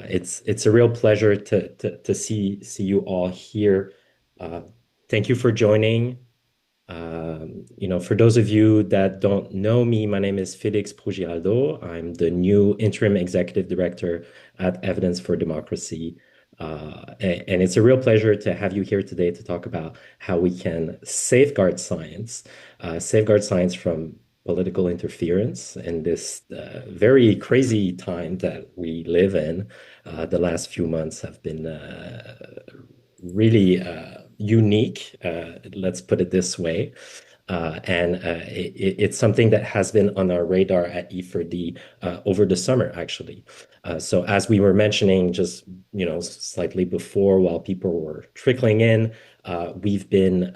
It's a real pleasure to see you all here. Uh, Thank you for joining. For those of you that don't know me, my name is Felix Prugiraldo. I'm the new interim executive director at Evidence for Democracy. And it's a real pleasure to have you here today to talk about how we can safeguard science from political interference in this very crazy time that we live in. The last few months have been really unique, let's put it this way. It's something that has been on our radar at E4D over the summer, actually. So as we were mentioning just, slightly before while people were trickling in, we've been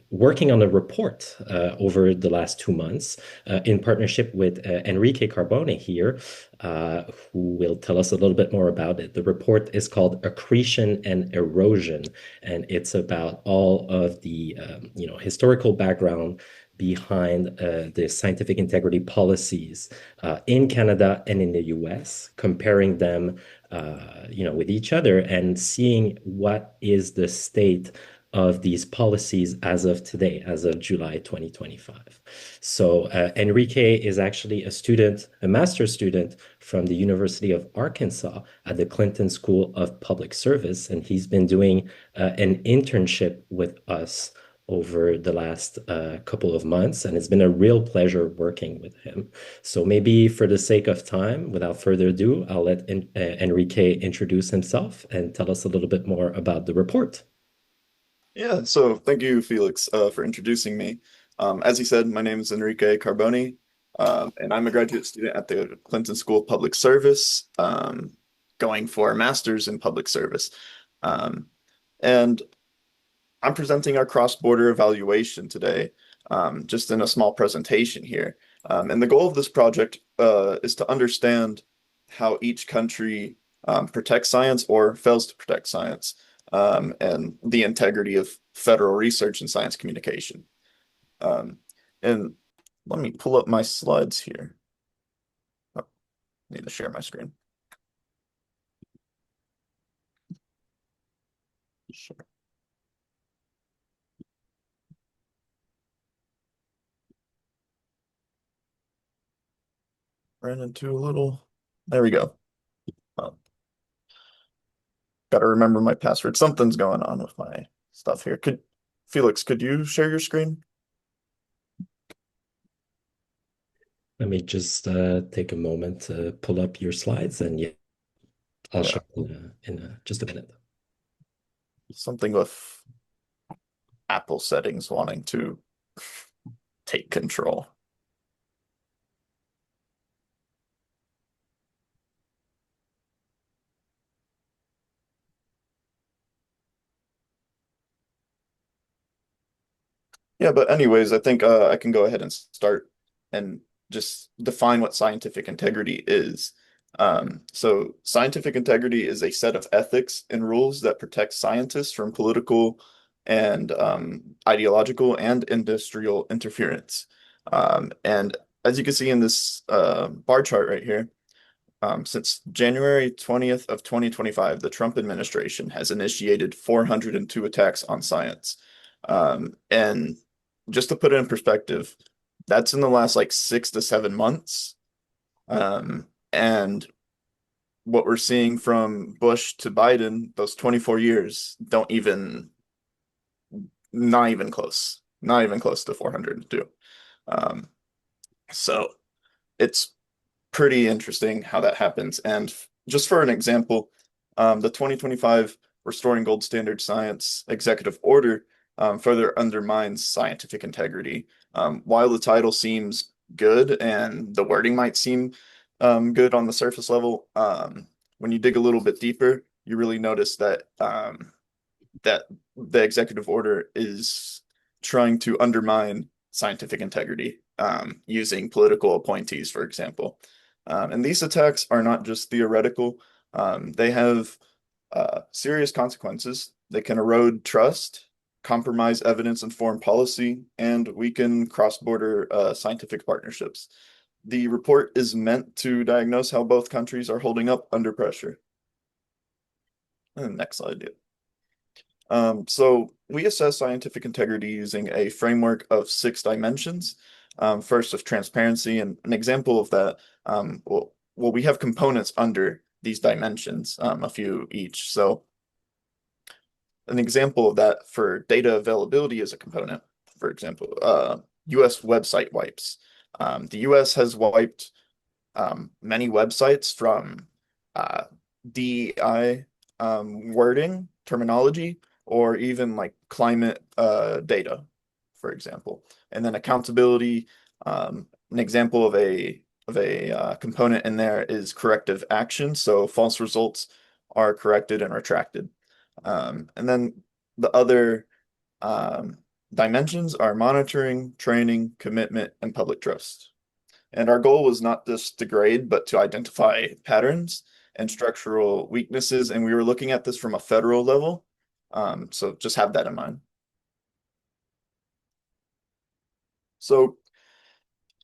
working on a report over the last 2 months in partnership with Enrique Carbone here, who will tell us a little bit more about it. The report is called Accretion and Erosion, and it's about all of the historical background behind the scientific integrity policies in Canada and in the US, comparing them with each other and seeing what is the state of these policies as of today, as of July 2025. So Enrique is actually a master's student from the University of Arkansas at the Clinton School of Public Service, and he's been doing an internship with us over the last couple of months, and it's been a real pleasure working with him. So maybe for the sake of time, without further ado, I'll let Enrique introduce himself and tell us a little bit more about the report. Yeah, so thank you, Felix, for introducing me. As he said, my name is Enrique Carboni, and I'm a graduate student at the Clinton School of Public Service, going for a master's in public service. Um, and I'm presenting our cross-border evaluation today, just in a small presentation here. And the goal of this project is to understand how each country protects science or fails to protect science, and the integrity of federal research and science communication. Um, and let me pull up my slides here. Oh, need to share my screen. Sure. Ran into a little. There we go. Um, Got to remember my password. Something's going on with my stuff here. Felix, could you share your screen? Let me just take a moment to pull up your slides, and yeah, I'll Yeah, share in just a minute. something with Apple settings wanting to take control. Yeah, but anyways, I think I can go ahead and start and just define what scientific integrity is. So scientific integrity is a set of ethics and rules that protect scientists from political and ideological and industrial interference. And as you can see in this bar chart right here, since January 20th of 2025, the Trump administration has initiated 402 attacks on science. And just to put it in perspective, that's in the last like 6 to 7 months. And what we're seeing from Bush to Biden, those 24 years, not even close, not even close to 402. Um, so it's pretty interesting how that happens. And just for an example, the 2025 Restoring Gold Standard Science executive order further undermines scientific integrity. While the title seems good and the wording might seem good on the surface level, when you dig a little bit deeper, you really notice that the executive order is trying to undermine scientific integrity using political appointees, for example. And these attacks are not just theoretical, they have serious consequences. They can erode trust, compromise evidence-informed policy, and weaken cross-border scientific partnerships. The report is meant to diagnose how both countries are holding up under pressure. Next slide. Yeah. So we assess scientific integrity using a framework of 6 dimensions. First, of transparency, and an example of that. We have components under these dimensions, a few each. So an example of that for data availability is a component. For example, U.S. website wipes. The U.S. has wiped many websites from DEI wording, terminology, or even like climate data, for example. And then accountability, an example of a component in there is corrective action. So false results are corrected and retracted. And then the other um, dimensions are monitoring, training, commitment, and public trust. And our goal was not just to grade, but to identify patterns and structural weaknesses. And we were looking at this from a federal level. So just have that in mind. So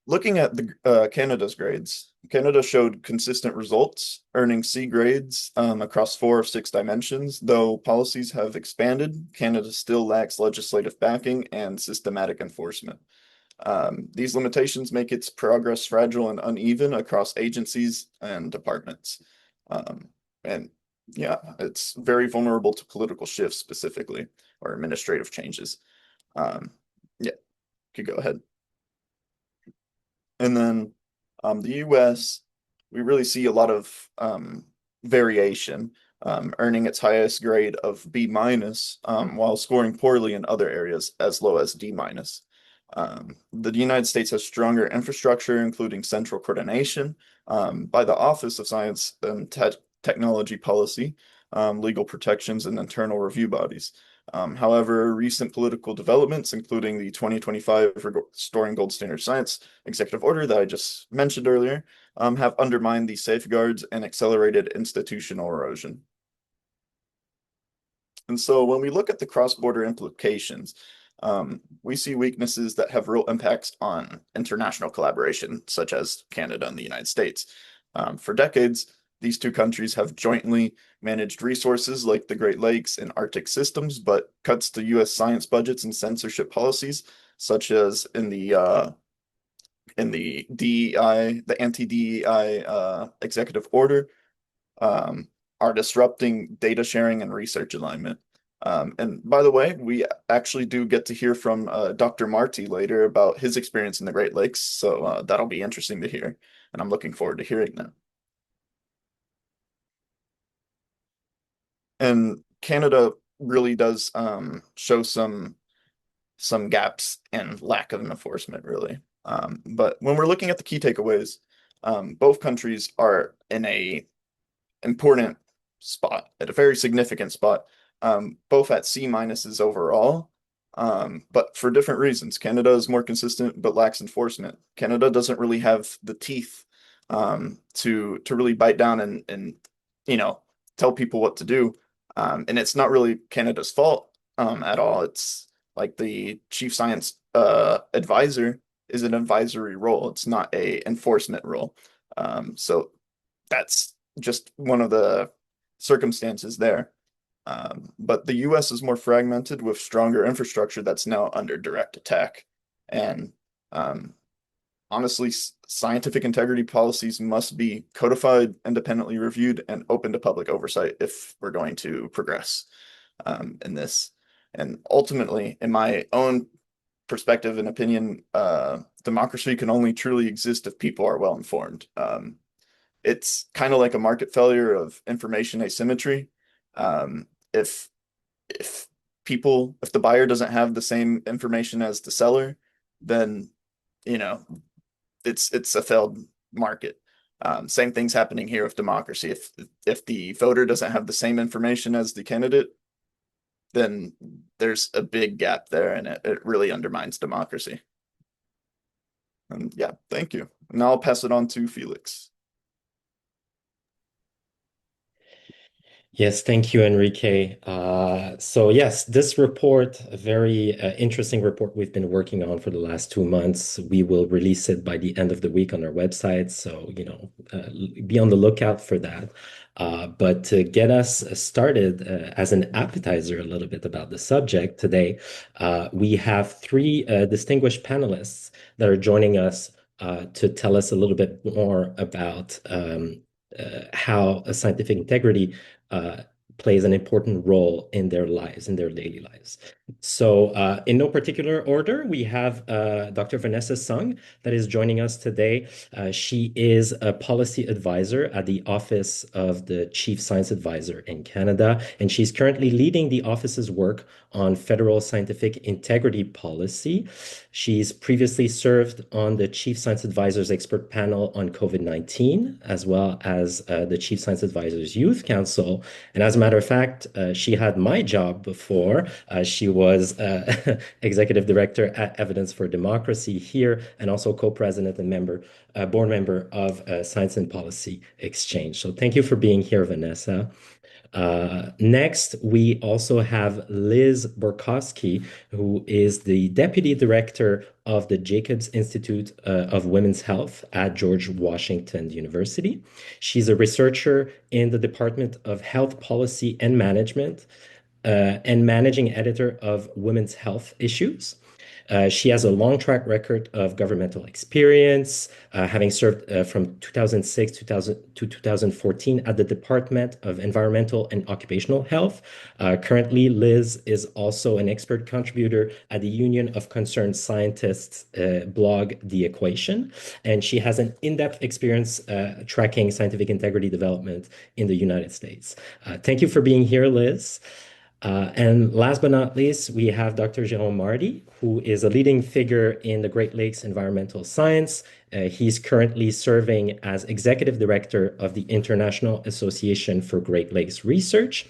looking at the Canada's grades, Canada showed consistent results, earning C grades across 4 of 6 dimensions. Though policies have expanded, Canada still lacks legislative backing and systematic enforcement. These limitations make its progress fragile and uneven across agencies and departments. Um, and yeah, it's very vulnerable to political shifts specifically or administrative changes. Um, yeah, could go ahead. And then the US, we really see a lot of variation, earning its highest grade of B minus, while scoring poorly in other areas as low as D minus. The United States has stronger infrastructure, including central coordination by the Office of Science and Technology Policy, legal protections, and internal review bodies. However, recent political developments, including the 2025 Restoring Gold Standard Science executive order that I just mentioned earlier, have undermined these safeguards and accelerated institutional erosion. And so when we look at the cross-border implications, we see weaknesses that have real impacts on international collaboration, such as Canada and the United States. For decades, these two countries have jointly managed resources like the Great Lakes and Arctic systems, but cuts to U.S. science budgets and censorship policies, such as in the DEI, the anti-DEI executive order, um, are disrupting data sharing and research alignment. And by the way, we actually do get to hear from Dr. Marty later about his experience in the Great Lakes, so that'll be interesting to hear, and I'm looking forward to hearing that. And Canada really does show some gaps and lack of enforcement, really. But when we're looking at the key takeaways, both countries are in a important spot, at a very significant spot, both at C minuses overall, but for different reasons. Canada is more consistent but lacks enforcement. Canada doesn't really have the teeth to really bite down and you know tell people what to do. And it's not really Canada's fault at all. It's like the chief science advisor is an advisory role. It's not a enforcement role. So that's just one of the circumstances there. But the US is more fragmented with stronger infrastructure that's now under direct attack. And um, honestly, scientific integrity policies must be codified, independently reviewed, and open to public oversight if we're going to progress in this. And ultimately, in my own perspective and opinion, democracy can only truly exist if people are well informed. It's kind of like a market failure of information asymmetry. Um, if if if the buyer doesn't have the same information as the seller, then you know it's a failed market. Same thing's happening here with democracy. If the voter doesn't have the same information as the candidate, then there's a big gap there, and it really undermines democracy. And yeah, thank you. Now I'll pass it on to Felix. Yes, thank you, Enrique. So yes, this report, a very interesting report we've been working on for the last 2 months. We will release it by the end of the week on our website. So, be on the lookout for that. But to get us started as an appetizer a little bit about the subject today, we have three distinguished panelists that are joining us to tell us a little bit more about how a scientific integrity plays an important role in their lives, in their daily lives. So, in no particular order, we have Dr. Vanessa Sung that is joining us today. She is a policy advisor at the Office of the Chief Science Advisor in Canada, and she's currently leading the office's work on federal scientific integrity policy. She's previously served on the Chief Science Advisor's expert panel on COVID-19, as well as the Chief Science Advisor's Youth Council. And as a matter of fact, she had my job before. She was executive director at Evidence for Democracy here, and also co-president and board member of Science and Policy Exchange. So thank you for being here, Vanessa. Next, we also have Liz Borkowski, who is the Deputy Director of the Jacobs Institute of Women's Health at George Washington University. She's a researcher in the Department of Health Policy and Management and managing editor of Women's Health Issues. She has a long track record of governmental experience, having served from 2006 to 2014 at the Department of Environmental and Occupational Health. Currently, Liz is also an expert contributor at the Union of Concerned Scientists blog, The Equation, and she has an in-depth experience tracking scientific integrity development in the United States. Thank you for being here, Liz. And last but not least, we have Dr. Jérôme Mardy, who is a leading figure in the Great Lakes environmental science. He's currently serving as executive director of the International Association for Great Lakes Research.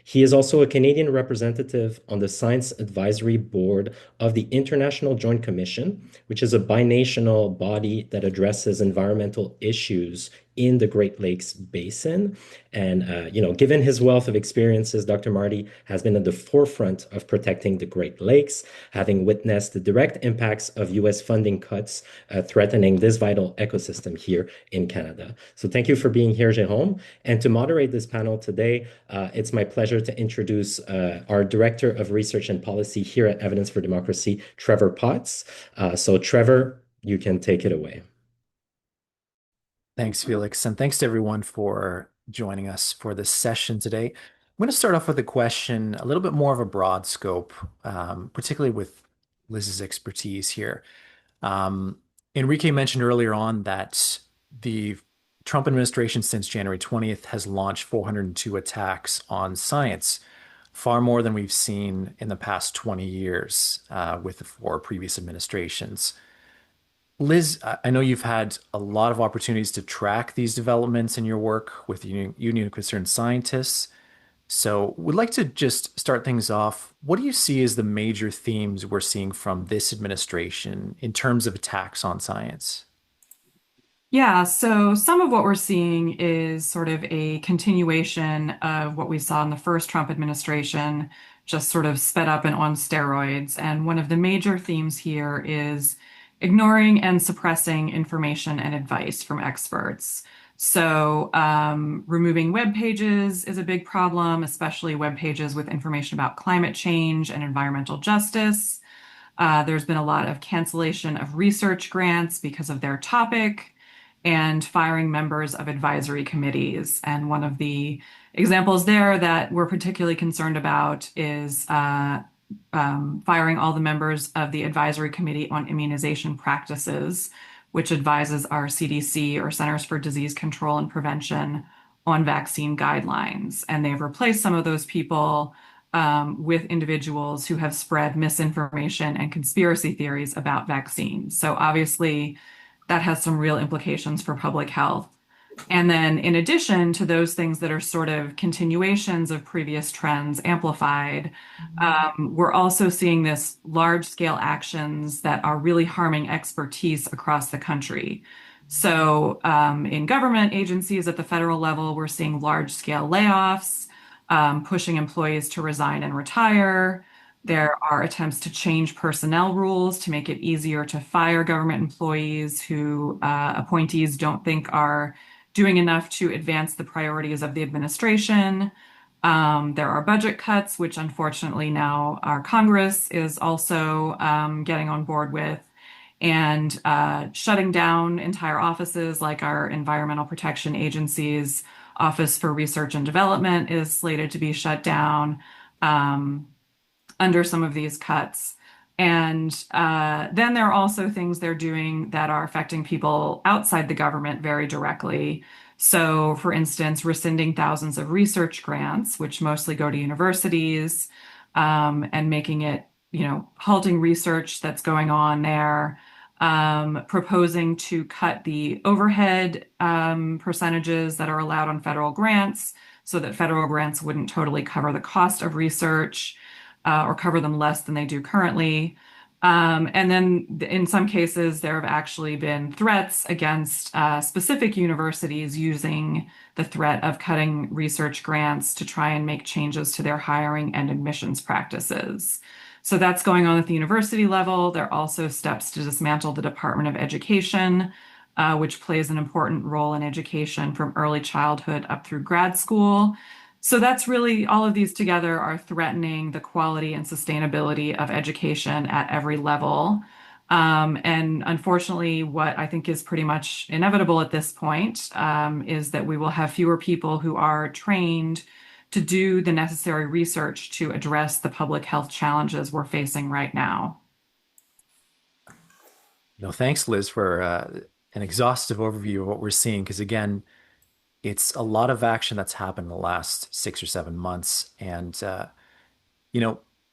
He is also a Canadian representative on the Science Advisory Board of the International Joint Commission, which is a binational body that addresses environmental issues in the Great Lakes Basin. And, given his wealth of experiences, Dr. Mardy has been at the forefront of protecting the Great Lakes, having witnessed the direct impacts of U.S. funding cuts threatening this vital ecosystem here in Canada. So thank you for being here, Jérôme. And to moderate this panel today, it's my pleasure to introduce our Director of Research and Policy here at Evidence for Democracy, Trevor Potts. So Trevor, you can take it away. Thanks, Felix, and thanks to everyone for joining us for this session today. I'm going to start off with a question, a little bit more of a broad scope, particularly with Liz's expertise here. Enrique mentioned earlier on that the Trump administration since January 20th has launched 402 attacks on science, far more than we've seen in the past 20 years with the four previous administrations. Liz, I know you've had a lot of opportunities to track these developments in your work with the Union of Concerned Scientists. So would like to just start things off. What do you see as the major themes we're seeing from this administration in terms of attacks on science? Yeah, so some of what we're seeing is sort of a continuation of what we saw in the first Trump administration, just sort of sped up and on steroids. And one of the major themes here is ignoring and suppressing information and advice from experts. So, removing web pages is a big problem, especially web pages with information about climate change and environmental justice. There's been a lot of cancellation of research grants because of their topic, and firing members of advisory committees. And one of the examples there that we're particularly concerned about is firing all the members of the Advisory Committee on Immunization Practices, which advises our CDC, or Centers for Disease Control and Prevention, on vaccine guidelines. And they've replaced some of those people with individuals who have spread misinformation and conspiracy theories about vaccines. So obviously, that has some real implications for public health. And then in addition to those things that are sort of continuations of previous trends amplified, we're also seeing this large scale actions that are really harming expertise across the country. So in government agencies at the federal level, we're seeing large scale layoffs. pushing employees to resign and retire. There are attempts to change personnel rules to make it easier to fire government employees who appointees don't think are doing enough to advance the priorities of the administration. There are budget cuts, which unfortunately now our Congress is also getting on board with, and shutting down entire offices like our Environmental Protection Agency's Office for Research and Development is slated to be shut down under some of these cuts. And then there are also things they're doing that are affecting people outside the government very directly. So, for instance, rescinding thousands of research grants, which mostly go to universities, and making it, halting research that's going on there, proposing to cut the overhead percentages that are allowed on federal grants so that federal grants wouldn't totally cover the cost of research or cover them less than they do currently. And then in some cases, there have actually been threats against specific universities using the threat of cutting research grants to try and make changes to their hiring and admissions practices. So that's going on at the university level. There are also steps to dismantle the Department of Education, which plays an important role in education from early childhood up through grad school. So that's really all of these together are threatening the quality and sustainability of education at every level. And unfortunately, what I think is pretty much inevitable at this point is that we will have fewer people who are trained to do the necessary research to address the public health challenges we're facing right now. Thanks, Liz, for an exhaustive overview of what we're seeing. Because again, it's a lot of action that's happened in the last 6 or 7 months. And,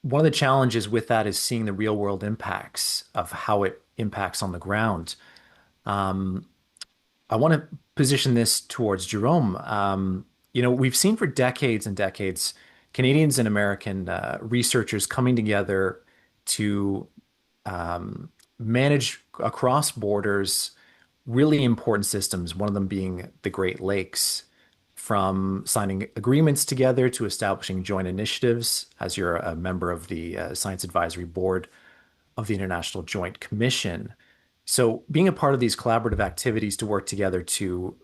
one of the challenges with that is seeing the real world impacts of how it impacts on the ground. Um, I want to position this towards Jerome. We've seen for decades and decades Canadians and American researchers coming together to manage across borders really important systems, one of them being the Great Lakes, from signing agreements together to establishing joint initiatives, as you're a member of the Science Advisory Board of the International Joint Commission. So, being a part of these collaborative activities to work together to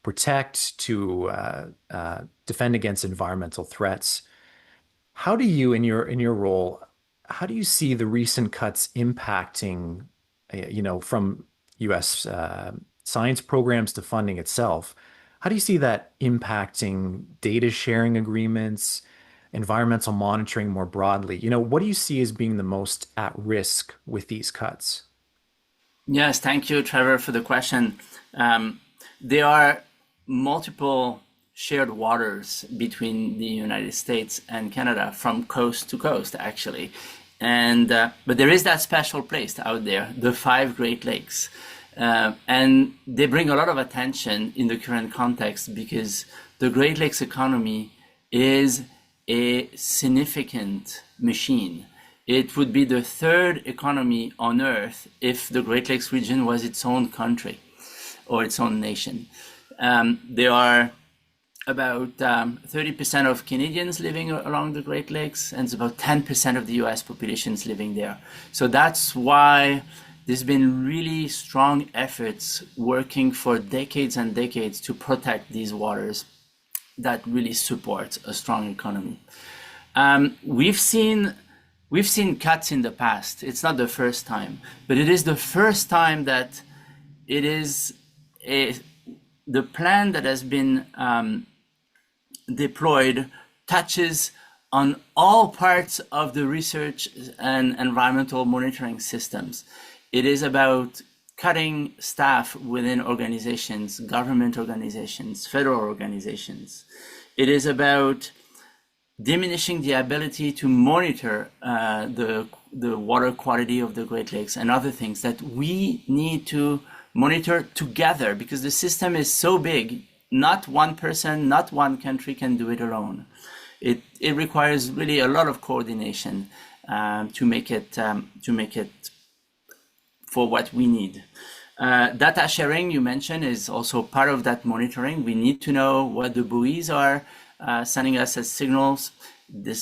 protect, to defend against environmental threats, how do you, in your role, how do you see the recent cuts impacting, from U.S. Science programs to funding itself? How do you see that impacting data sharing agreements, environmental monitoring more broadly? What do you see as being the most at risk with these cuts? Yes, thank you, Trevor, for the question. There are multiple shared waters between the United States and Canada from coast to coast, actually. And but there is that special place out there, the five Great Lakes. And they bring a lot of attention in the current context because the Great Lakes economy is a significant machine. It would be the third economy on Earth if the Great Lakes region was its own country or its own nation. There are about 30% of Canadians living along the Great Lakes, and it's about 10% of the US population is living there. So that's why there's been really strong efforts working for decades and decades to protect these waters that really support a strong economy. We've seen cuts in the past. It's not the first time, but it is the first time that it is the plan that has been deployed touches on all parts of the research and environmental monitoring systems. It is about cutting staff within organizations, government organizations, federal organizations. It is about diminishing the ability to monitor the water quality of the Great Lakes and other things that we need to monitor together because the system is so big. Not one person, not one country can do it alone. It requires really a lot of coordination to make it for what we need. Data sharing you mentioned is also part of that monitoring. We need to know what the buoys are sending us as signals.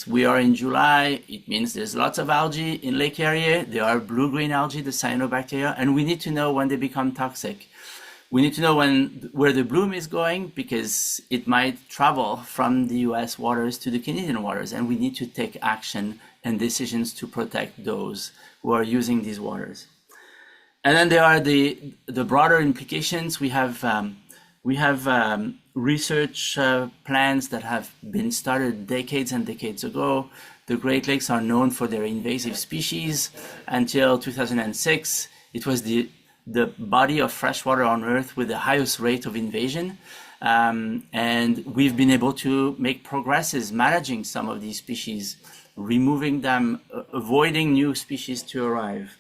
We are in July. It means there's lots of algae in Lake Erie. There are blue-green algae, the cyanobacteria, and we need to know when they become toxic. We need to know where the bloom is going because it might travel from the US waters to the Canadian waters, and we need to take action and decisions to protect those who are using these waters. And then there are the broader implications. We have research plans that have been started decades and decades ago. The Great Lakes are known for their invasive species. Until 2006, it was the body of freshwater on Earth with the highest rate of invasion. And we've been able to make progresses managing some of these species, removing them, avoiding new species to arrive.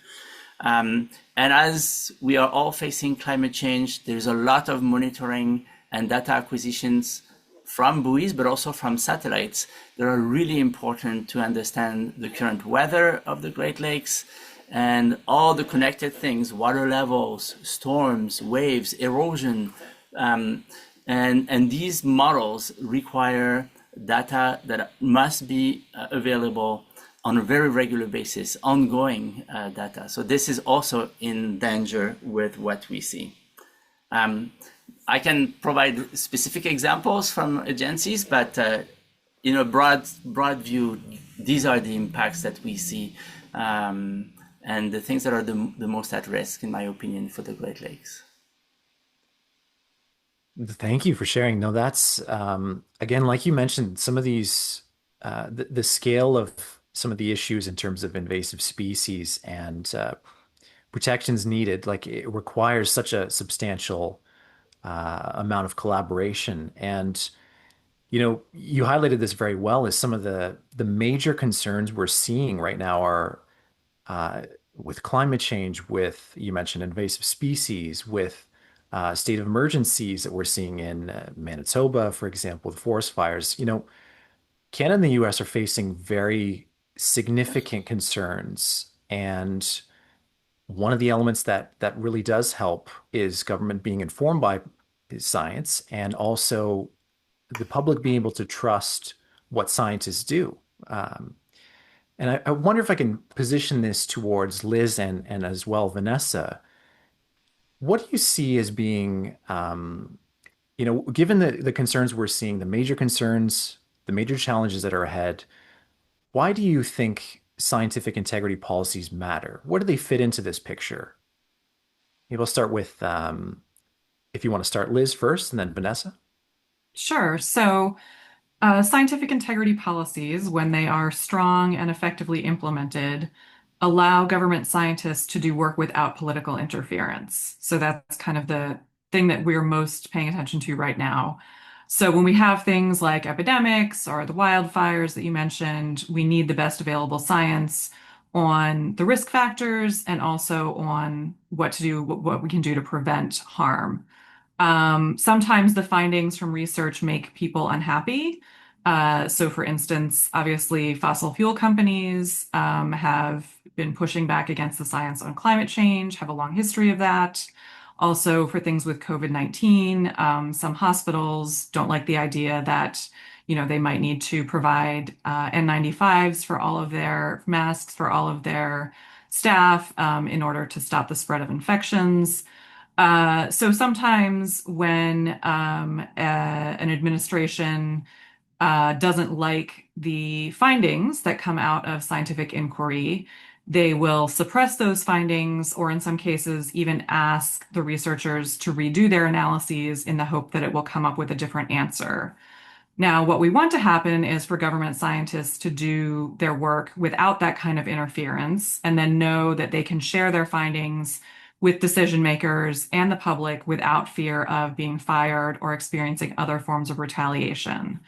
And as we are all facing climate change, there's a lot of monitoring and data acquisitions from buoys, but also from satellites that are really important to understand the current weather of the Great Lakes and all the connected things, water levels, storms, waves, erosion. And these models require data that must be available on a very regular basis, ongoing data. So this is also in danger with what we see. I can provide specific examples from agencies, but in a broad view, these are the impacts that we see and the things that are the most at risk, in my opinion, for the Great Lakes. Thank you for sharing. No, that's again, like you mentioned, some of these the scale of some of the issues in terms of invasive species and protections needed, like it requires such a substantial amount of collaboration. And you highlighted this very well. Is some of the major concerns we're seeing right now are with climate change, with you mentioned invasive species, with state of emergencies that we're seeing in Manitoba, for example, the forest fires. Canada and the US are facing very significant concerns. And one of the elements that really does help is government being informed by science and also the public being able to trust what scientists do. And I wonder if I can position this towards Liz and as well Vanessa. What do you see as being, given the concerns we're seeing, the major concerns, the major challenges that are ahead, why do you think scientific integrity policies matter? Where do they fit into this picture? Maybe I'll start with, if you want to start, Liz first and then Vanessa. Sure. So, scientific integrity policies, when they are strong and effectively implemented, allow government scientists to do work without political interference. So that's kind of the thing that we're most paying attention to right now. So when we have things like epidemics or the wildfires that you mentioned, we need the best available science on the risk factors and also on what to do, what we can do to prevent harm. Sometimes the findings from research make people unhappy. So, for instance, obviously, fossil fuel companies have been pushing back against the science on climate change, have a long history of that. Also, for things with COVID-19, some hospitals don't like the idea that, they might need to provide N95s for all of their masks for all of their staff in order to stop the spread of infections. So sometimes when an administration doesn't like the findings that come out of scientific inquiry, they will suppress those findings, or in some cases, even ask the researchers to redo their analyses in the hope that it will come up with a different answer. Now, what we want to happen is for government scientists to do their work without that kind of interference and then know that they can share their findings with decision makers and the public without fear of being fired or experiencing other forms of retaliation.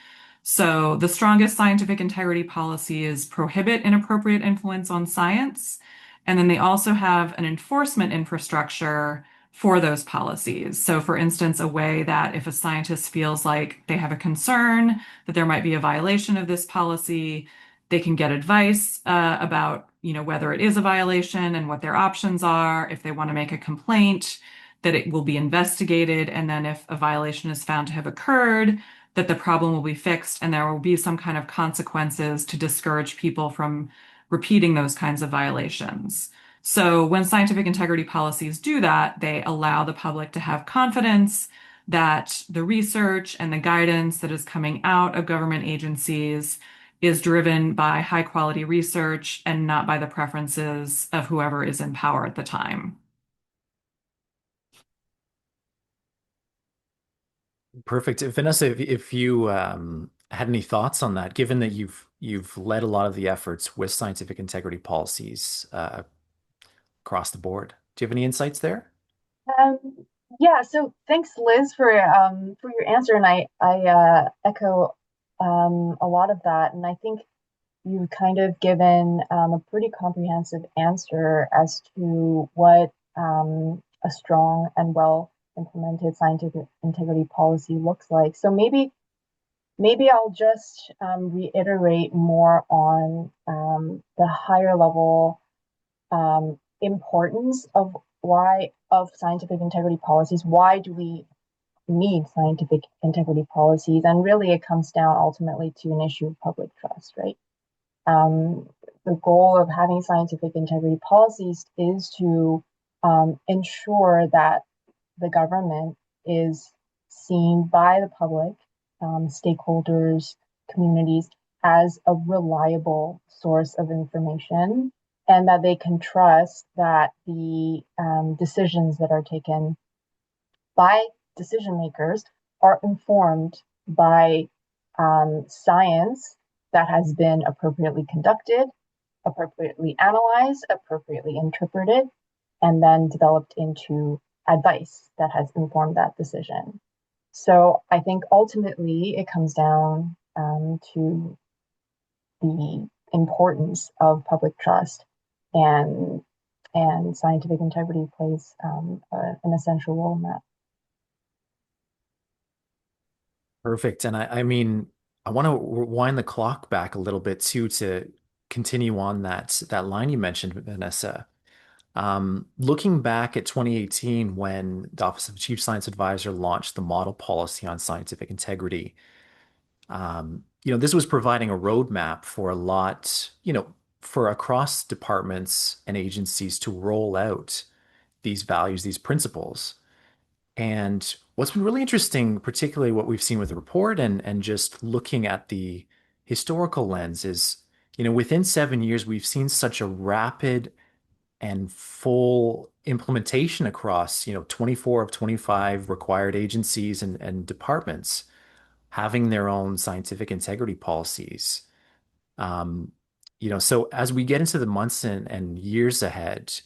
So the strongest scientific integrity policies prohibit inappropriate influence on science. And then they also have an enforcement infrastructure for those policies. So for instance, a way that if a scientist feels like they have a concern that there might be a violation of this policy, they can get advice about, whether it is a violation and what their options are. If they want to make a complaint, that it will be investigated. And then if a violation is found to have occurred, that the problem will be fixed and there will be some kind of consequences to discourage people from repeating those kinds of violations. So when scientific integrity policies do that, they allow the public to have confidence that the research and the guidance that is coming out of government agencies is driven by high quality research and not by the preferences of whoever is in power at the time. Perfect. Vanessa, if you had any thoughts on that, given that you've led a lot of the efforts with scientific integrity policies across the board, do you have any insights there? Um, yeah, so thanks, Liz, for your answer, and I echo a lot of that, and I think you've kind of given a pretty comprehensive answer as to what a strong and well implemented scientific integrity policy looks like. So maybe I'll just reiterate more on the higher level importance of scientific integrity policies. Why do we need scientific integrity policies? And really, it comes down ultimately to an issue of public trust, right? Um, the goal of having scientific integrity policies is to ensure that the government is seen by the public, stakeholders, communities, as a reliable source of information, and that they can trust that the decisions that are taken by decision makers are informed by science that has been appropriately conducted, appropriately analyzed, appropriately interpreted, and then developed into advice that has informed that decision. So I think ultimately it comes down to the importance of public trust, and scientific integrity plays an essential role in that. Perfect. And I mean, I want to wind the clock back a little bit too to continue on that line you mentioned, Vanessa. Looking back at 2018, when the Office of Chief Science Advisor launched the model policy on scientific integrity, this was providing a roadmap for a lot, for across departments and agencies to roll out these values, these principles. And what's been really interesting, particularly what we've seen with the report and just looking at the historical lens is, within 7 years, we've seen such a rapid and full implementation across, 24 of 25 required agencies and departments having their own scientific integrity policies. Um, so as we get into the months and years ahead,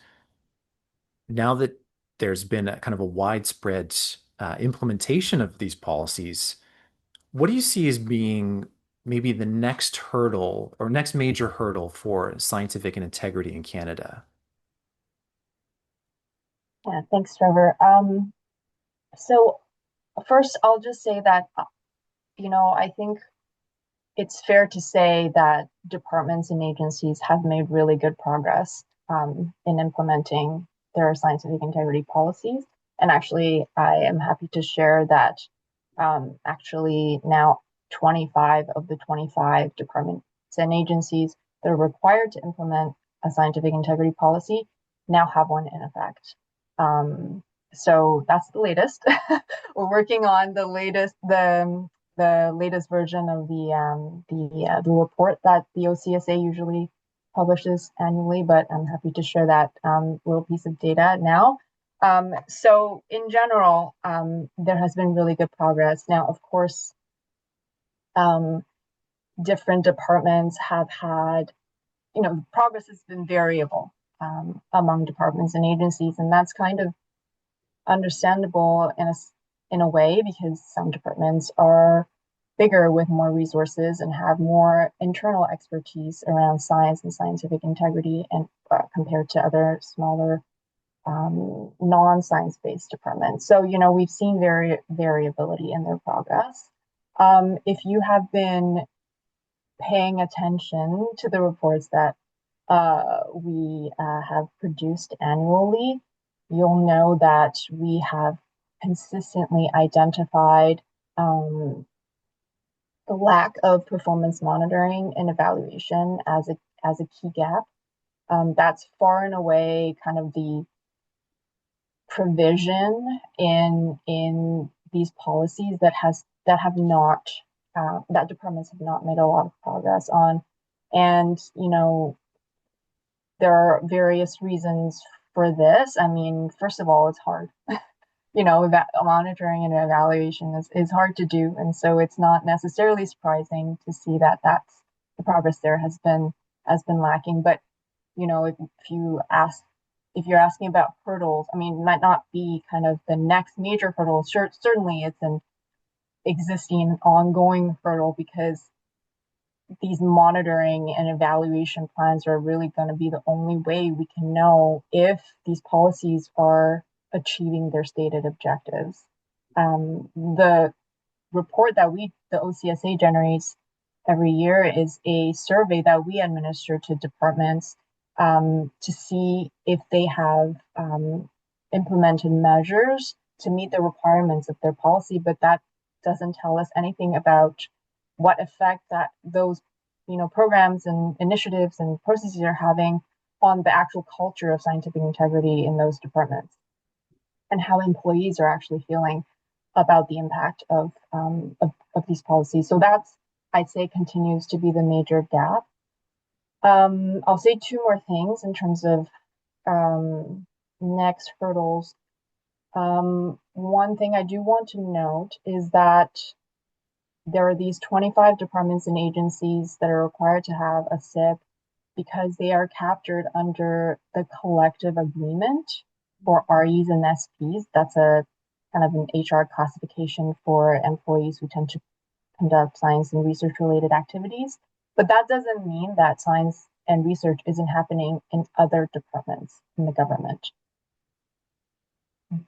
now that there's been a kind of a widespread implementation of these policies, what do you see as being maybe the next hurdle or next major hurdle for scientific and integrity in Canada? Yeah, thanks, Trevor. So first, I'll just say that, I think it's fair to say that departments and agencies have made really good progress in implementing their scientific integrity policies. And actually, I am happy to share that actually now 25 of the 25 departments and agencies that are required to implement a scientific integrity policy now have one in effect. So that's the latest. We're working on the latest version of the report that the OCSA usually publishes annually, but I'm happy to share that little piece of data now. So in general, there has been really good progress. Now, of course, different departments have had, progress has been variable among departments and agencies, and that's kind of understandable in a way, because some departments are bigger with more resources and have more internal expertise around science and scientific integrity, and compared to other smaller non-science based departments. So, we've seen variability in their progress. If you have been paying attention to the reports that we have produced annually, you'll know that we have consistently identified the lack of performance monitoring and evaluation as a key gap. That's far and away kind of the provision in these policies that have not that departments have not made a lot of progress on. And there are various reasons for this. I mean, first of all, it's hard. That monitoring and evaluation is hard to do, and so it's not necessarily surprising to see that that's the progress there has been lacking. But if you ask if you're asking about hurdles, I mean, it might not be kind of the next major hurdle. Sure, certainly it's an existing ongoing hurdle because these monitoring and evaluation plans are really going to be the only way we can know if these policies are achieving their stated objectives. The report that the OCSA generates every year is a survey that we administer to departments to see if they have implemented measures to meet the requirements of their policy, but that doesn't tell us anything about what effect that those programs and initiatives and processes are having on the actual culture of scientific integrity in those departments and how employees are actually feeling about the impact of these policies. So that's, I'd say, continues to be the major gap. I'll say two more things in terms of next hurdles. One thing I do want to note is that there are these 25 departments and agencies that are required to have a SIP because they are captured under the collective agreement for REs and SPs. That's a kind of an HR classification for employees who tend to conduct science and research related activities. But that doesn't mean that science and research isn't happening in other departments in the government.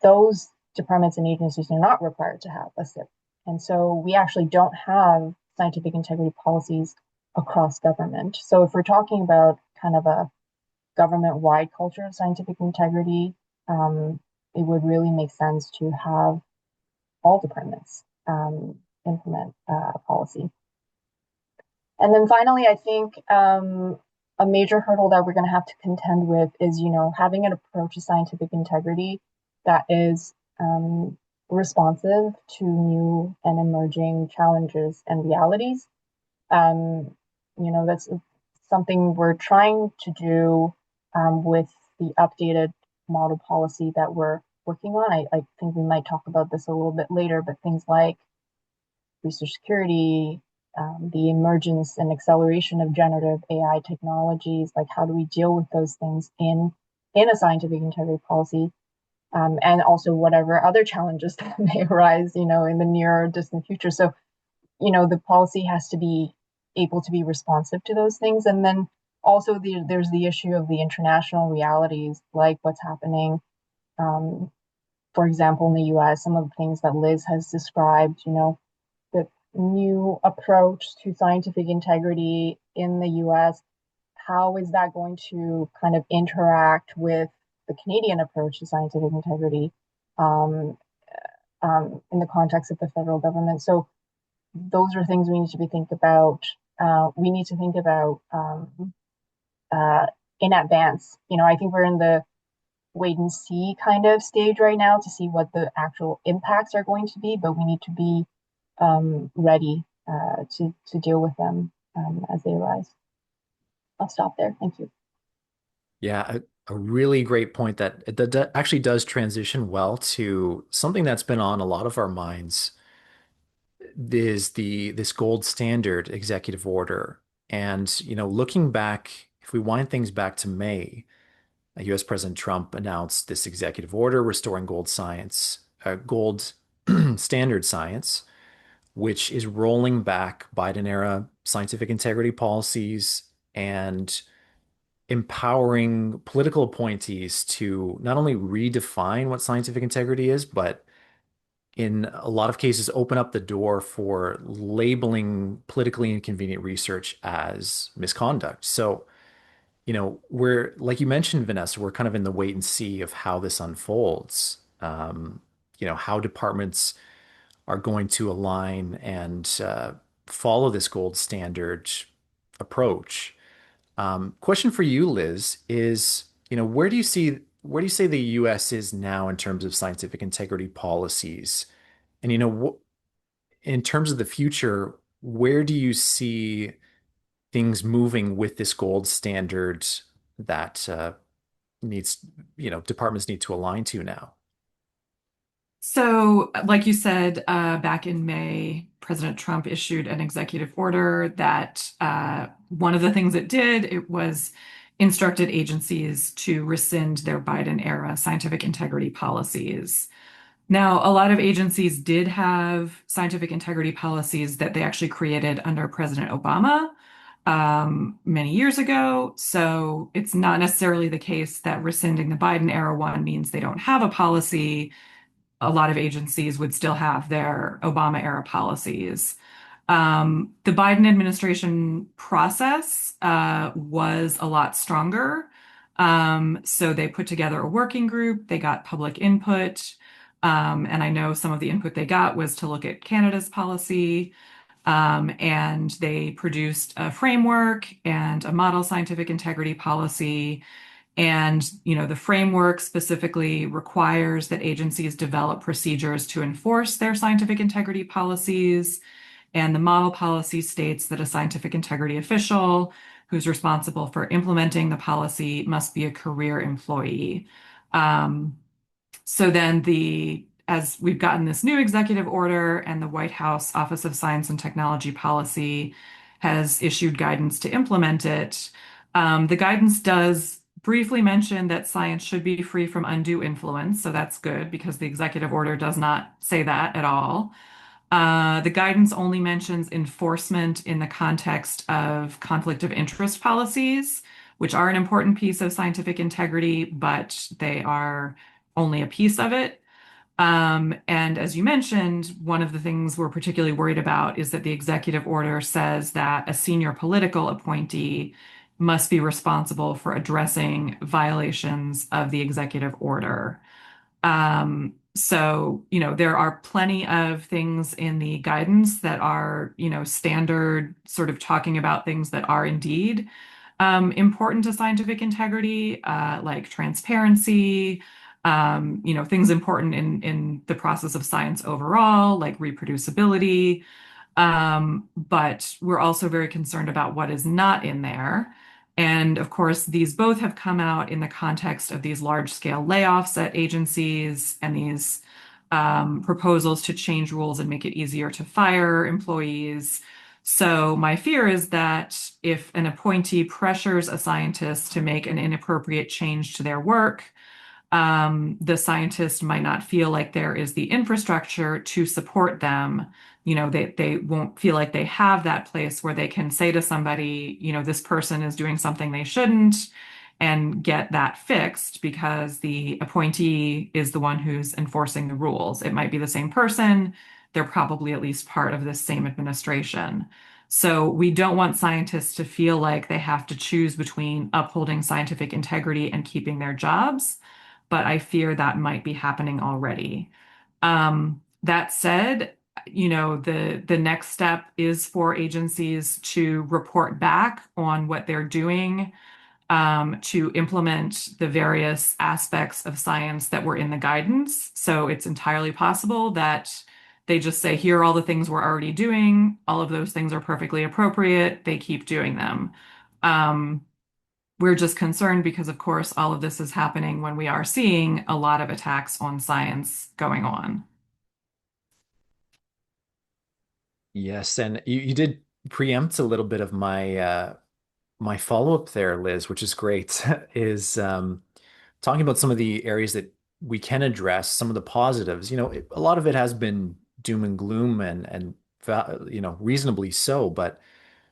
Those departments and agencies are not required to have a SIP. And so we actually don't have scientific integrity policies across government. So if we're talking about kind of a government-wide culture of scientific integrity, it would really make sense to have all departments implement a policy. And then finally, I think a major hurdle that we're going to have to contend with is, having an approach to scientific integrity that is responsive to new and emerging challenges and realities. That's something we're trying to do with the updated model policy that we're working on. I think we might talk about this a little bit later, but things like research security, the emergence and acceleration of generative AI technologies, like how do we deal with those things in a scientific integrity policy, and also whatever other challenges that may arise, in the near or distant future. So, the policy has to be able to be responsive to those things. And then also there's the issue of the international realities, like what's happening, for example, in the US, some of the things that Liz has described, the new approach to scientific integrity in the US, how is that going to kind of interact with the Canadian approach to scientific integrity in the context of the federal government? So those are things we need to be think about. We need to think about in advance. I think we're in the wait and see kind of stage right now to see what the actual impacts are going to be, but we need to be ready to deal with them as they arise. I'll stop there. Thank you. Yeah, a really great point that actually does transition well to something that's been on a lot of our minds is this gold standard executive order. And, looking back, if we wind things back to May, US President Trump announced this executive order restoring gold standard science, which is rolling back Biden era scientific integrity policies and empowering political appointees to not only redefine what scientific integrity is, but in a lot of cases open up the door for labeling politically inconvenient research as misconduct. So, we're, like you mentioned, Vanessa, we're kind of in the wait and see of how this unfolds. How departments are going to align and follow this gold standard approach. Question for you, Liz, is, where do you say the US is now in terms of scientific integrity policies? And, in terms of the future, where do you see things moving with this gold standard that needs, departments need to align to now? So, like you said, back in May, President Trump issued an executive order that one of the things it was instructed agencies to rescind their Biden era scientific integrity policies. Now, a lot of agencies did have scientific integrity policies that they actually created under President Obama many years ago. So it's not necessarily the case that rescinding the Biden era one means they don't have a policy. A lot of agencies would still have their Obama era policies. The Biden administration process was a lot stronger. So they put together a working group, they got public input. And I know some of the input they got was to look at Canada's policy. And they produced a framework and a model scientific integrity policy. And, the framework specifically requires that agencies develop procedures to enforce their scientific integrity policies. And the model policy states that a scientific integrity official who's responsible for implementing the policy must be a career employee. Um, so then as we've gotten this new executive order and the White House Office of Science and Technology Policy has issued guidance to implement it, the guidance does briefly mention that science should be free from undue influence. So that's good because the executive order does not say that at all. The guidance only mentions enforcement in the context of conflict of interest policies, which are an important piece of scientific integrity, but they are only a piece of it. And as you mentioned, one of the things we're particularly worried about is that the executive order says that a senior political appointee must be responsible for addressing violations of the executive order. So, there are plenty of things in the guidance that are, standard, sort of talking about things that are indeed important to scientific integrity, like transparency, things important in the process of science overall, like reproducibility. But we're also very concerned about what is not in there. And of course, these both have come out in the context of these large scale layoffs at agencies and these proposals to change rules and make it easier to fire employees. So my fear is that if an appointee pressures a scientist to make an inappropriate change to their work, the scientist might not feel like there is the infrastructure to support them. They won't feel like they have that place where they can say to somebody, this person is doing something they shouldn't and get that fixed because the appointee is the one who's enforcing the rules. It might be the same person. They're probably at least part of this same administration. So we don't want scientists to feel like they have to choose between upholding scientific integrity and keeping their jobs, but I fear that might be happening already. That said, the next step is for agencies to report back on what they're doing to implement the various aspects of science that were in the guidance. So it's entirely possible that they just say, here are all the things we're already doing. All of those things are perfectly appropriate. They keep doing them. We're just concerned because, of course, all of this is happening when we are seeing a lot of attacks on science going on. Yes, and you did preempt a little bit of my follow-up there, Liz, which is great, is talking about some of the areas that we can address, some of the positives. A lot of it has been doom and gloom and reasonably so, but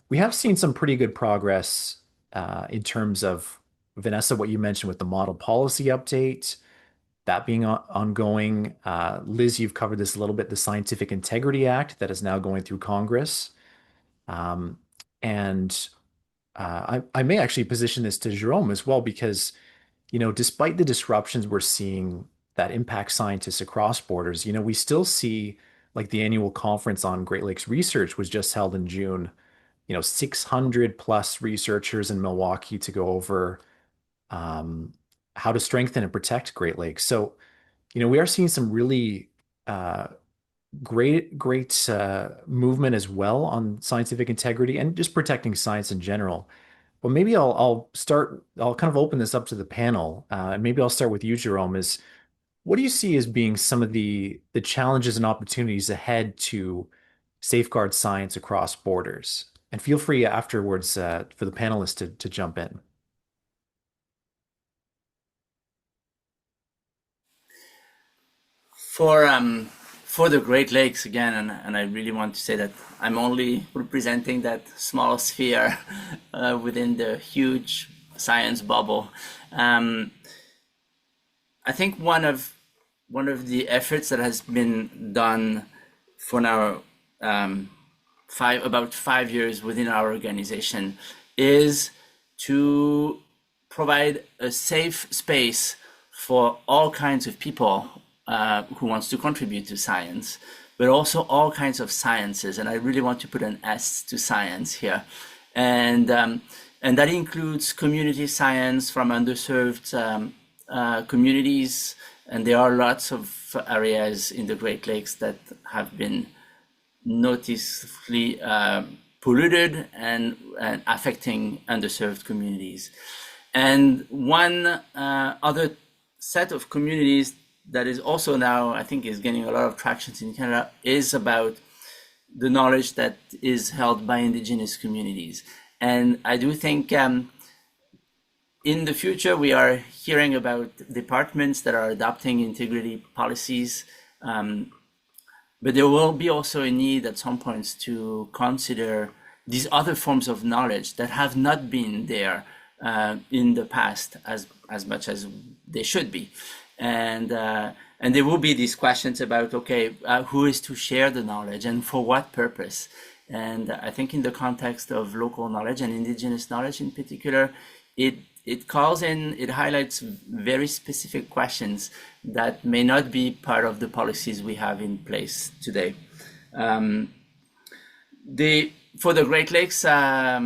we have seen some pretty good progress in terms of, Vanessa, what you mentioned with the model policy update, that being ongoing. Liz, you've covered this a little bit, the Scientific Integrity Act that is now going through Congress. Um, and I may actually position this to Jerome as well, because, despite the disruptions we're seeing that impact scientists across borders, we still see like the annual conference on Great Lakes research was just held in June. 600 plus researchers in Milwaukee to go over um, how to strengthen and protect Great Lakes. So, we are seeing some really uh, great movement as well on scientific integrity and just protecting science in general. Well, maybe I'll kind of open this up to the panel. And maybe I'll start with you, Jerome, is what do you see as being some of the challenges and opportunities ahead to safeguard science across borders? And feel free afterwards for the panelists to jump in. For the Great Lakes again, and I really want to say that I'm only representing that small sphere within the huge science bubble. Um, I think one of the efforts that has been done for now about 5 years within our organization is to provide a safe space for all kinds of people who wants to contribute to science, but also all kinds of sciences. And I really want to put an S to science here. And that includes community science from underserved communities. And there are lots of areas in the Great Lakes that have been noticeably polluted and affecting underserved communities. And one other set of communities that is also now, I think, is getting a lot of traction in Canada is about the knowledge that is held by Indigenous communities. And I do think in the future, we are hearing about departments that are adopting integrity policies, but there will be also a need at some points to consider these other forms of knowledge that have not been there in the past as much as they should be. And there will be these questions about, okay, who is to share the knowledge and for what purpose? And I think in the context of local knowledge and Indigenous knowledge in particular, it highlights very specific questions that may not be part of the policies we have in place today. For the Great Lakes, I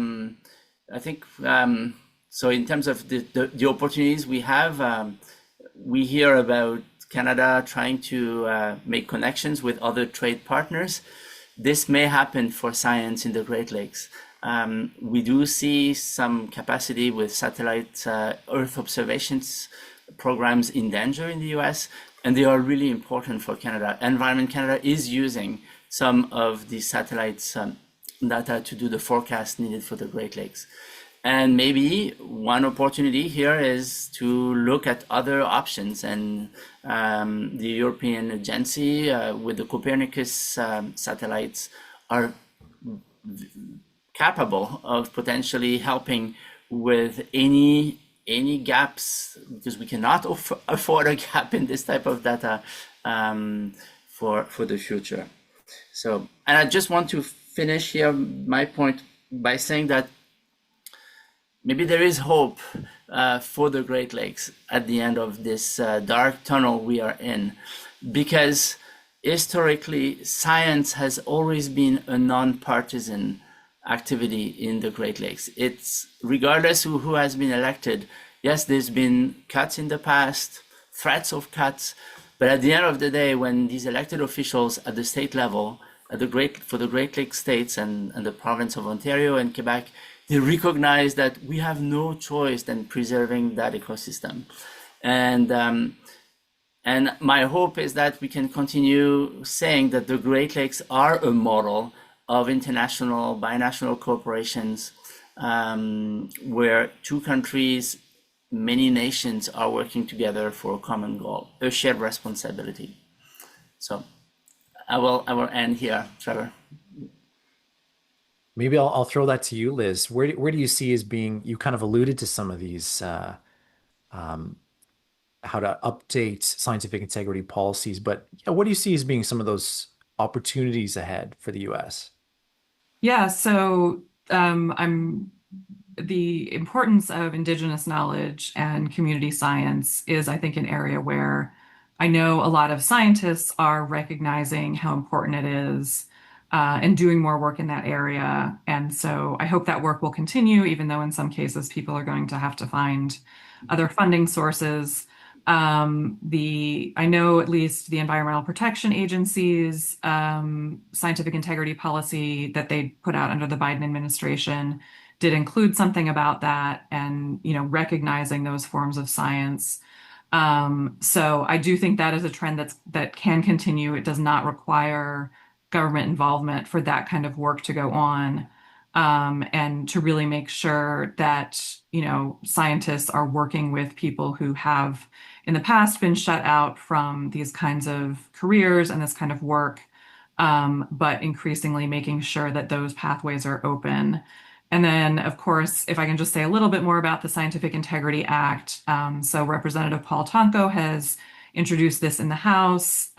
think, so in terms of the opportunities we have, we hear about Canada trying to make connections with other trade partners. This may happen for science in the Great Lakes. We do see some capacity with satellite Earth observations programs in danger in the US, and they are really important for Canada. Environment Canada is using some of the satellites data to do the forecast needed for the Great Lakes. And maybe one opportunity here is to look at other options, and the European agency with the Copernicus satellites are capable of potentially helping with any gaps, because we cannot afford a gap in this type of data for the future. So, and I just want to finish here my point by saying that maybe there is hope for the Great Lakes at the end of this dark tunnel we are in, because historically science has always been a non-partisan activity in the Great Lakes. It's regardless of who has been elected. Yes, there's been cuts in the past, threats of cuts, but at the end of the day, when these elected officials at the state level, for the Great Lakes states and the province of Ontario and Quebec, they recognize that we have no choice than preserving that ecosystem. And my hope is that we can continue saying that the Great Lakes are a model of international binational corporations where two countries, many nations are working together for a common goal, a shared responsibility. So I will end here, Trevor. Maybe I'll throw that to you, Liz. Where do you see as being, you kind of alluded to some of these, um, how to update scientific integrity policies, but yeah, what do you see as being some of those opportunities ahead for the US? Yeah, so I'm the importance of Indigenous knowledge and community science is, I think, an area where I know a lot of scientists are recognizing how important it is and doing more work in that area. And so I hope that work will continue, even though in some cases people are going to have to find other funding sources. I know at least the Environmental Protection Agency's scientific integrity policy that they put out under the Biden administration did include something about that and, recognizing those forms of science. So I do think that is a trend that can continue. It does not require government involvement for that kind of work to go on, and to really make sure that, scientists are working with people who have in the past been shut out from these kinds of careers and this kind of work, but increasingly making sure that those pathways are open. And then, of course, if I can just say a little bit more about the Scientific Integrity Act. So Representative Paul Tonko has introduced this in the House.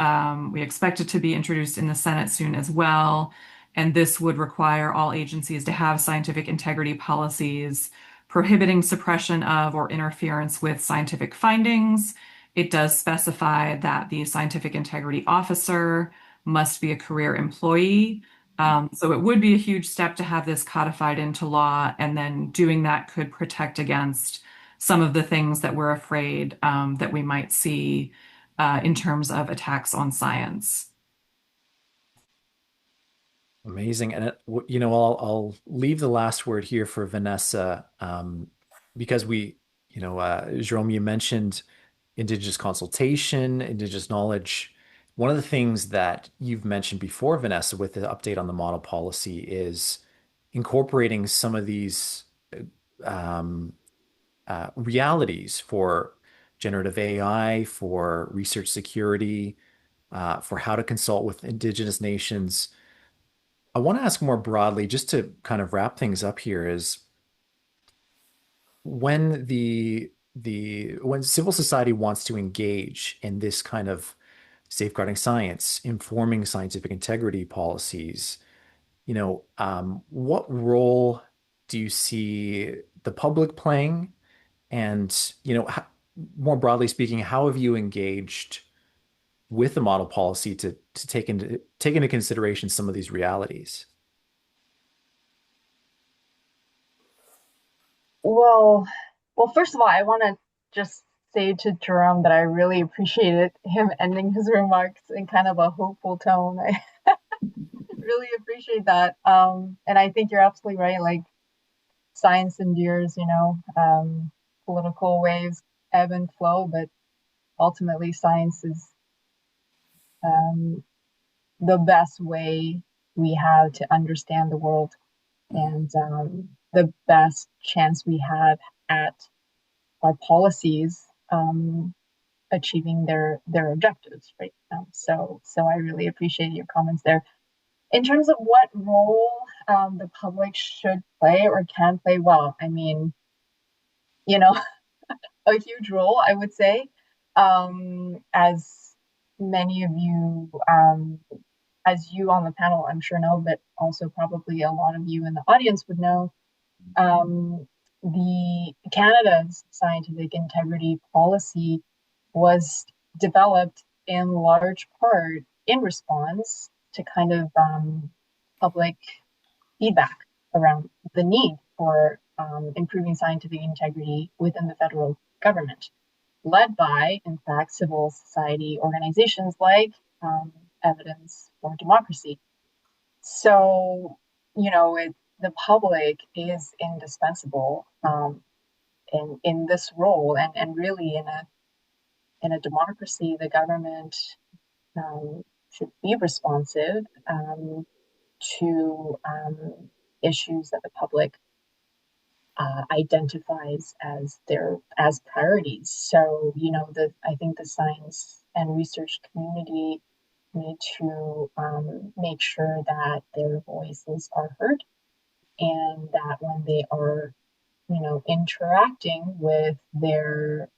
We expect it to be introduced in the Senate soon as well. And this would require all agencies to have scientific integrity policies prohibiting suppression of or interference with scientific findings. It does specify that the scientific integrity officer must be a career employee. So it would be a huge step to have this codified into law, and then doing that could protect against some of the things that we're afraid that we might see in terms of attacks on science. Amazing. And I'll leave the last word here for Vanessa, because Jerome, you mentioned Indigenous consultation, Indigenous knowledge. One of the things that you've mentioned before, Vanessa, with the update on the model policy is incorporating some of these um, realities for generative AI, for research security, for how to consult with Indigenous nations. I want to ask more broadly, just to kind of wrap things up here, is when when civil society wants to engage in this kind of safeguarding science, informing scientific integrity policies, what role do you see the public playing? And, more broadly speaking, how have you engaged with the model policy to take into consideration some of these realities? Well, first of all, I want to just say to Jerome that I really appreciated him ending his remarks in kind of a hopeful tone. I really appreciate that. And I think you're absolutely right. Like science endures, political waves ebb and flow, but ultimately science is um, the best way we have to understand the world and the best chance we have at our policies achieving their objectives, right? So I really appreciate your comments there. In terms of what role the public should play or can play, well, I mean, you know, a huge role, I would say, as many of you, as you on the panel, I'm sure know, but also probably a lot of you in the audience would know, the Canada's scientific integrity policy was developed in large part in response to kind of public feedback around the need for improving scientific integrity within the federal government, led by, in fact, civil society organizations like Evidence for Democracy. So, the public is indispensable in this role, and really in a democracy, the government should be responsive to issues that the public identifies as priorities. So, I think the science and research community need to make sure that their voices are heard, and that when they are, interacting with their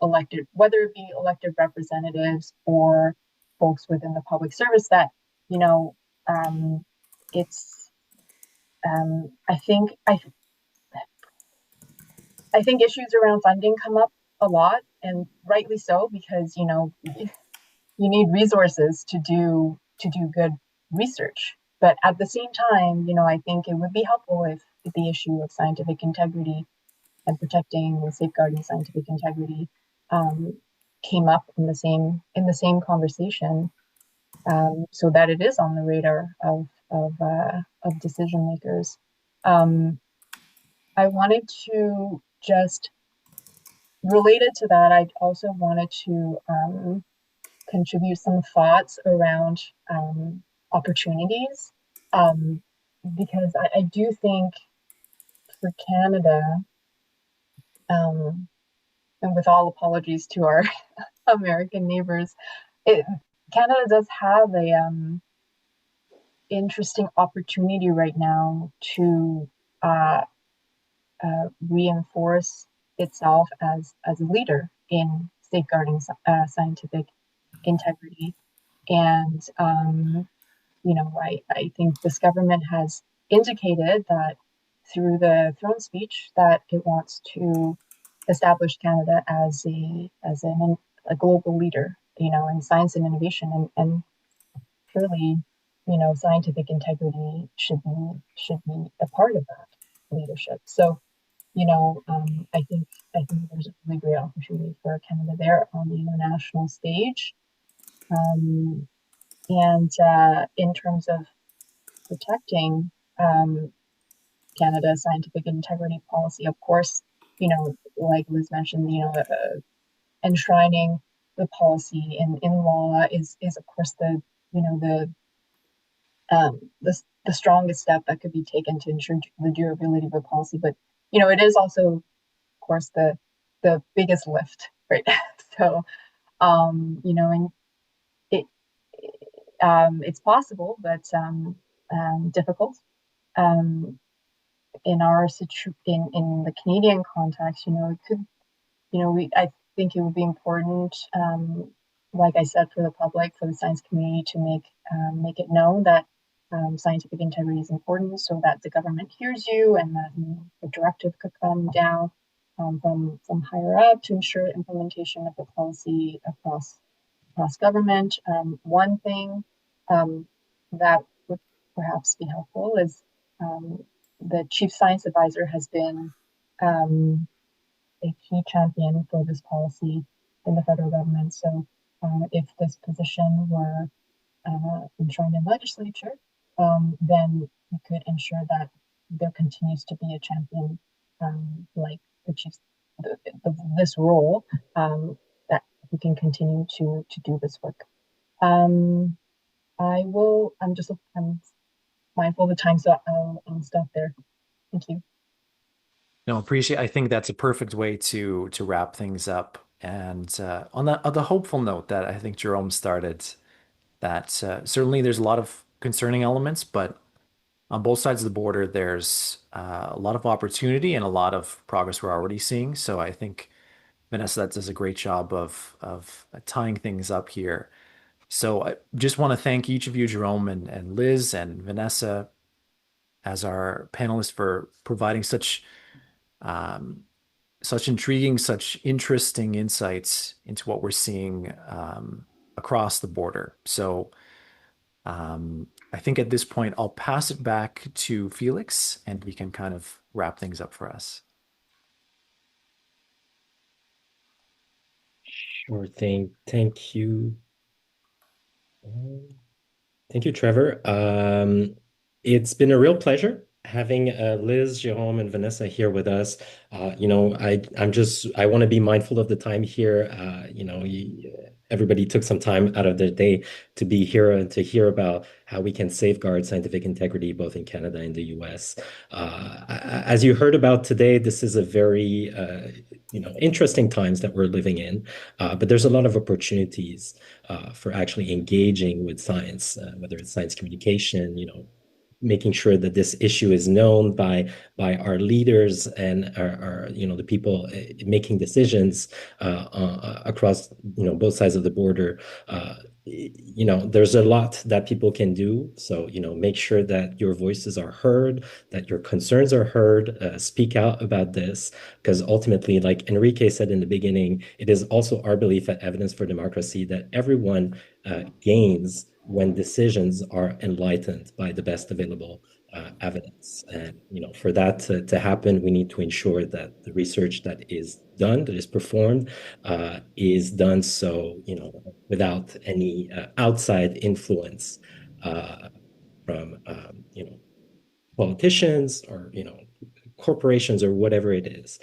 elected, whether it be elected representatives or folks within the public service, that you know it's I think I think issues around funding come up a lot and rightly so, because you need resources to do good research. But at the same time, I think it would be helpful if the issue of scientific integrity and protecting and safeguarding scientific integrity um, came up in the same conversation, so that it is on the radar of decision makers. Um, I wanted to just related to that. I also wanted to contribute some thoughts around opportunities, um, because I do think for Canada, um, and with all apologies to our American neighbors, it, Canada does have a interesting opportunity right now to uh, reinforce itself as a leader in safeguarding scientific integrity. And I think this government has indicated that through the throne speech that it wants to establish Canada as a global leader, in science and innovation, and surely, scientific integrity should be a part of that leadership. So, I think there's a really great opportunity for Canada there on the international stage. Um, and in terms of protecting Canada's scientific integrity policy, of course, like Liz mentioned, enshrining the policy in law is of course the strongest step that could be taken to ensure the durability of the policy. But it is also, of course, the biggest lift, right? So and it it's possible, but difficult. Um, in the Canadian context, it could, I think it would be important, like I said, for the public, for the science community to make it known that scientific integrity is important, so that the government hears you, and that the directive could come down from higher up to ensure implementation of the policy across government. One thing that would perhaps be helpful is the chief science advisor has been a key champion for this policy in the federal government. So if this position were enshrined in legislature, then we could ensure that there continues to be a champion like the chief, this role, that we can continue to do this work. Um, I will. I'm mindful of the time, so I'll stop there. Thank you. No, appreciate. I think that's a perfect way to wrap things up. And on the hopeful note that I think Jerome started, that certainly there's a lot of concerning elements, but on both sides of the border, there's a lot of opportunity and a lot of progress we're already seeing. So I think Vanessa, that does a great job of tying things up here. So I just want to thank each of you, Jerome and Liz and Vanessa, as our panelists for providing um, such intriguing, such interesting insights into what we're seeing across the border. So I think at this point, I'll pass it back to Felix and we can kind of wrap things up for us. Sure thing. Thank you. Thank you, Trevor. It's been a real pleasure having Liz, Jerome, and Vanessa here with us. I want to be mindful of the time here. Everybody took some time out of their day to be here and to hear about how we can safeguard scientific integrity both in Canada and the US. As you heard about today, this is a very interesting times that we're living in, but there's a lot of opportunities for actually engaging with science, whether it's science communication, making sure that this issue is known by our leaders and our the people making decisions across both sides of the border. There's a lot that people can do. So, make sure that your voices are heard, that your concerns are heard, speak out about this, because ultimately, like Enrique said in the beginning, it is also our belief at Evidence for Democracy that everyone gains when decisions are enlightened by the best available evidence. And for that to happen, we need to ensure that the research that is done, that is performed, is done so without any outside influence from politicians or corporations or whatever it is.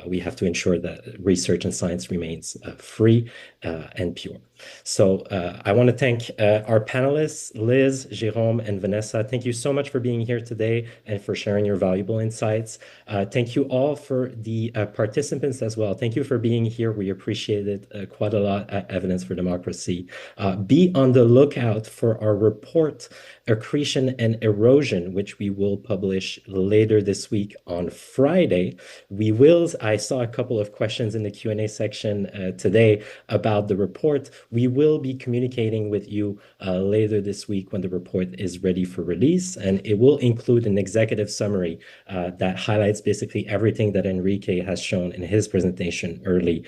We have to ensure that research and science remains free and pure. So I want to thank our panelists, Liz, Jérôme, and Vanessa. Thank you so much for being here today and for sharing your valuable insights. Thank you all for the participants as well. Thank you for being here. We appreciate it quite a lot at Evidence for Democracy. Be on the lookout for our report, Accretion and Erosion, which we will publish later this week on Friday. I saw a couple of questions in the Q&A section today about the report. We will be communicating with you later this week when the report is ready for release, and it will include an executive summary that highlights basically everything that Enrique has shown in his presentation early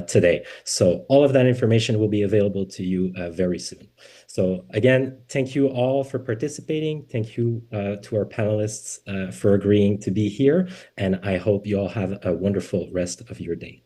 today. So all of that information will be available to you very soon. So again, thank you all for participating. Thank you to our panelists for agreeing to be here. And I hope you all have a wonderful rest of your day.